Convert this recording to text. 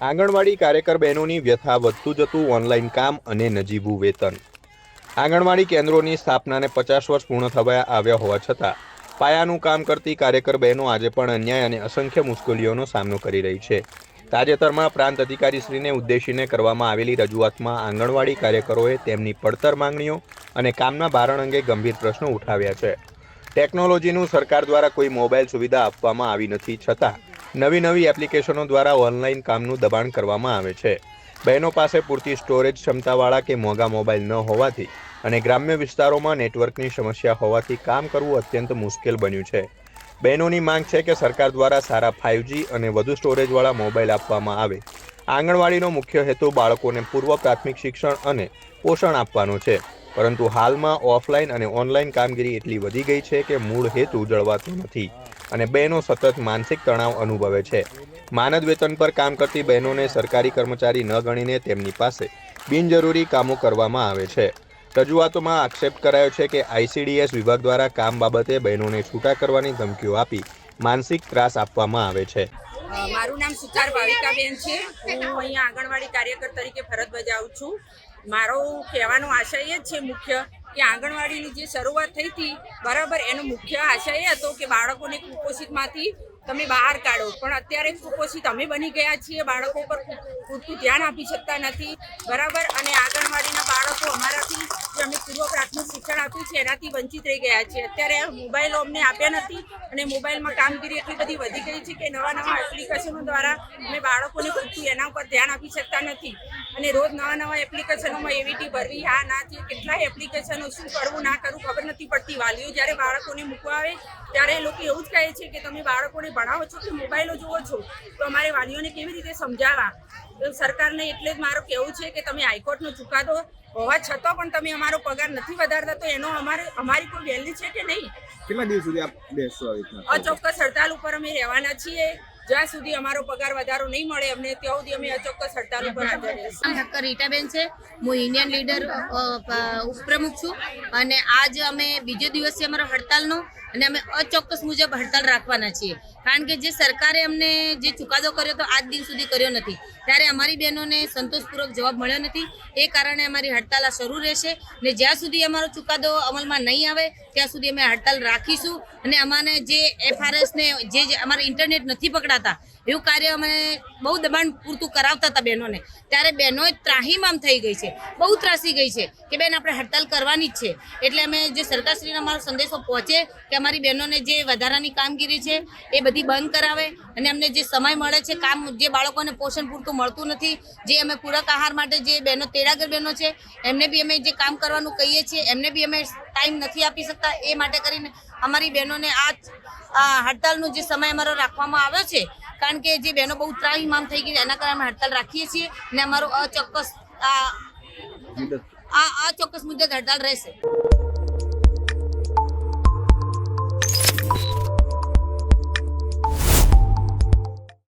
આંગણવાડી કાર્યકર બહેનોની વ્યથા વધતું જતું ઓનલાઈન કામ અને નજીવું વેતન। આંગણવાડી કેન્દ્રોની સ્થાપનાને 50 વર્ષ પૂર્ણ થવા આવ્યા હોવા છતાં પાયાનું કામ કરતી કાર્યકર બહેનો આજે પણ અન્યાય અને અસંખ્ય મુશ્કેલીઓનો સામનો કરી રહી છે। તાજેતરમાં પ્રાંત અધિકારીશ્રીને ઉદ્દેશીને કરવામાં આવેલી રજૂઆતમાં આંગણવાડી કાર્યકરોએ તેમની પડતર માંગણીઓ અને કામના ભારણ અંગે ગંભીર પ્રશ્નો ઉઠાવ્યા છે। ટેકનોલોજીનું સરકાર દ્વારા કોઈ મોબાઈલ સુવિધા આપવામાં આવી નથી, છતાં નવી એપ્લિકેશનો દ્વારા ઓનલાઈન કામનું દબાણ કરવામાં આવે છે। બહેનો પાસે પૂરતી સ્ટોરેજ ક્ષમતાવાળા કે મોંઘા મોબાઈલ ન હોવાથી અને ગ્રામ્ય વિસ્તારોમાં નેટવર્કની સમસ્યા હોવાથી કામ કરવું અત્યંત મુશ્કેલ બન્યું છે। બહેનોની માંગ છે કે સરકાર દ્વારા સારા 5G અને વધુ સ્ટોરેજવાળા મોબાઈલ આપવામાં આવે। આંગણવાડીનો મુખ્ય હેતુ બાળકોને પૂર્વ પ્રાથમિક શિક્ષણ અને પોષણ આપવાનો છે, પરંતુ હાલમાં ઓફલાઈન અને ઓનલાઈન કામગીરી એટલી વધી ગઈ છે કે મૂળ હેતુ જળવાતો નથી અને બહેનો સતત માનસિક તણાવ અનુભવે છે। માનદ વેતન પર કામ કરતી બહેનોને સરકારી કર્મચારી ન ગણીને તેમની પાસે બિનજરૂરી કામો કરવામાં આવે છે। રજૂઆતોમાં આક્ષેપ કરાયો છે કે ICDS વિભાગ દ્વારા કામ બાબતે બહેનોને છૂટા કરવાની ધમકીઓ આપી માનસિક ત્રાસ આપવામાં આવે છે। મારું નામ સુતાર ભાવિકાબેન છે। હું અહીંયા આંગણવાડી કાર્યકર તરીકે ફરજ બજાવું છું। મારો કહેવાનો આશય જ છે મુખ્ય કે આંગણવાડીની જે શરૂઆત થઈ હતી બરાબર, એનો મુખ્ય આશય એ હતો કે બાળકોને કુપોષિતમાંથી તમે બહાર કાઢો, પણ અત્યારે કુપોષિત અમે બની ગયા છીએ। બાળકો પર પૂરતું ધ્યાન આપી શકતા નથી બરાબર, અને આંગણવાડીના બાળકો અમારાથી જે અમે પૂર્વ પ્રાથમિક શિક્ષણ આપ્યું છે એનાથી વંચિત રહી ગયા છે। અત્યારે મોબાઈલો અમને આપ્યા નથી અને મોબાઈલમાં કામગીરી એટલી બધી વધી ગઈ છે કે નવા એપ્લિકેશનો દ્વારા અમે બાળકોને પૂરતું એના ઉપર ધ્યાન આપી શકતા નથી અને રોજ નવા એપ્લિકેશનોમાં એવીટી ભરવી, આ ના છે, કેટલાય એપ્લિકેશનો, શું કરવું ના કરવું ખબર નથી પડતી। વાલીઓ જ્યારે બાળકોને મૂકવા આવે ત્યારે એ લોકો એવું જ કહે છે કે તમે બાળકોને ભણાવો છો કે મોબાઈલો જુઓ છો, તો અમારે વાલીઓને કેવી રીતે સમજાવવા? સરકારને એટલે જ મારું કહેવું છે કે તમે હાઈકોર્ટનો ચુકાદો હોવા છતાં પણ તમે અમારો પગાર નથી વધારતા, તો એનો અમારી કોઈ વેલ્યુ છે કે નહીં? કેટલા દિવસ સુધી આપ બેસશો? અચોક્કસ હડતાલ ઉપર અમે રહેવાના છીએ। જ્યાં સુધી અમારો પગાર વધારો નહીં મળે અમને, ત્યાં સુધી અમે અચોક્કસ હડતાલ ઉપર હાજર રહીશું। ઠક્કર રીટાબેન છે, હું યુનિયન લીડર ઉપપ્રમુખ છું અને આજ અમે બીજો દિવસ છે અમારો હડતાલનો અને અમે અચોક્કસ મુજબ હડતાલ રાખવાના છીએ, કારણ કે જે સરકારે અમને જે ચુકાદો કર્યો તો આજ દિન સુધી કર્યો નથી, ત્યારે અમારી બહેનોને સંતોષપૂર્વક જવાબ મળ્યો નથી। એ કારણે અમારી હડતાલ આ શરૂ રહેશે ને જ્યાં સુધી અમારો ચુકાદો અમલમાં નહીં આવે ત્યાં સુધી અમે હડતાલ રાખીશું। અને અમારે જે FRS ને જે અમારે ઇન્ટરનેટ નથી પકડાતા એવું કાર્ય અમે બહુ દબાણ પૂરતું કરાવતા હતા બહેનોને, ત્યારે બહેનોએ ત્રાહીમામ થઈ ગઈ છે, બહુ ત્રાસી ગઈ છે કે બેન આપણે હડતાલ કરવાની જ છે। એટલે અમે જે સરકારશ્રીને અમારો સંદેશો પહોંચે કે અમારી બહેનોને જે વધારાની કામગીરી છે એ બધી બંધ કરાવે અને અમને જે સમય મળે છે કામ, જે બાળકોને પોષણ પૂરતું મળતું નથી, જે અમે પૂરક આહાર માટે જે બહેનો તેડાગર બહેનો છે એમને બી અમે જે કામ કરવાનું કહીએ છીએ એમને બી અમે ટાઈમ નથી આપી શકતા। એ માટે કરીને અમારી બહેનોને આ હડતાલનો જે સમય અમારો રાખવામાં આવ્યો છે, કારણ કે જે બહેનો બહુ ત્રાહીમામ થઈ ગઈ એના કારણે અમે હડતાલ રાખીએ છીએ અને અમારો અચોક્કસ મુદ્દત હડતાલ રહેશે।